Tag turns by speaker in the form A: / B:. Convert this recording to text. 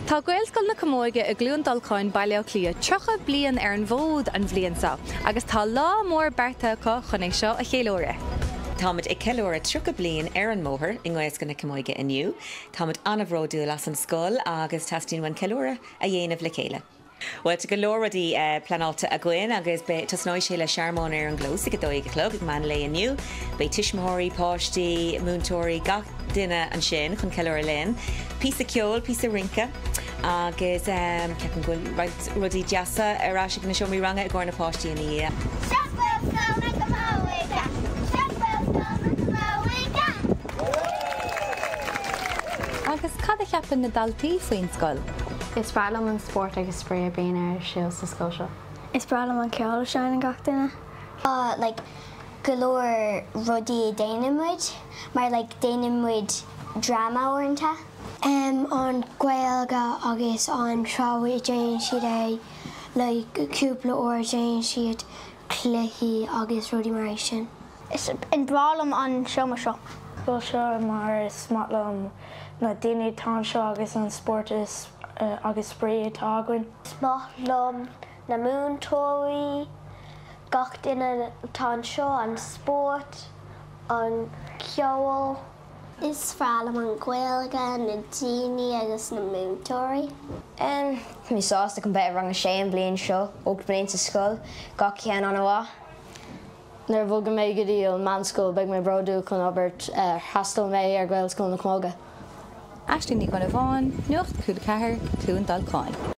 A: Tá Gaelscoil na Camóige a glún dulcáin Bhí Aisling trocha bliain ar an bhód an bhliain sa, agus tá lá mór berta có chun é seo a chéiliúradh.
B: Táid ag chéiliúradh tríocha bliain ar an mhóthar in Gaelscoil na Camóige inniu. Táid anamhródú las an scoil agus tastíonhain chéiliúradh a dhéanamh le chéile. Well, to go Loradi planalta a gwen agus be tasnoi sheila Sharmon ar an glós ag dóigh clog ag man le aniu be tishmori páistí múntóirí gach duine an shin chun ceiliúradh linn písa ceol písa rinca agus ceapan go rudí deasa arás ag na seomí ranga a gcóir na páistí in í.
A: Agus cad a cheapan na daltaí faoin scoil?
C: Is bralam an sport agus spray bean ar siúl sa scoil seo.
D: Is bralam an ceol seán an gach duine. Like galore rudí déanamuid, mar like déanamuid drama orintha. On Gaelga agus on Shrawi Jane siad like cúpla or Jane siad cluichí agus rudí mar sin.
E: Is in bralam an seoma seo.
F: Scoil seo mar smatlam na daine tá seo agus an sport is agus spray tágain.
E: Smatlam na múntóirí gach duine tá seo an sport an ceol.
D: Is bralam an Gaelga na daine agus na múntóirí.
G: Mi sásta chun bit rang a sé an bliain seo óg bliain sa scoil gach cean an bhá.
C: Nar bhóga mé go dtí an man scoil beag mé broú chun Albert hastal mé ar Gaelscoil na Camóige.
A: Aisling Ní Dhonnabháin, Nuacht Cúla4, Clún Dulcáin.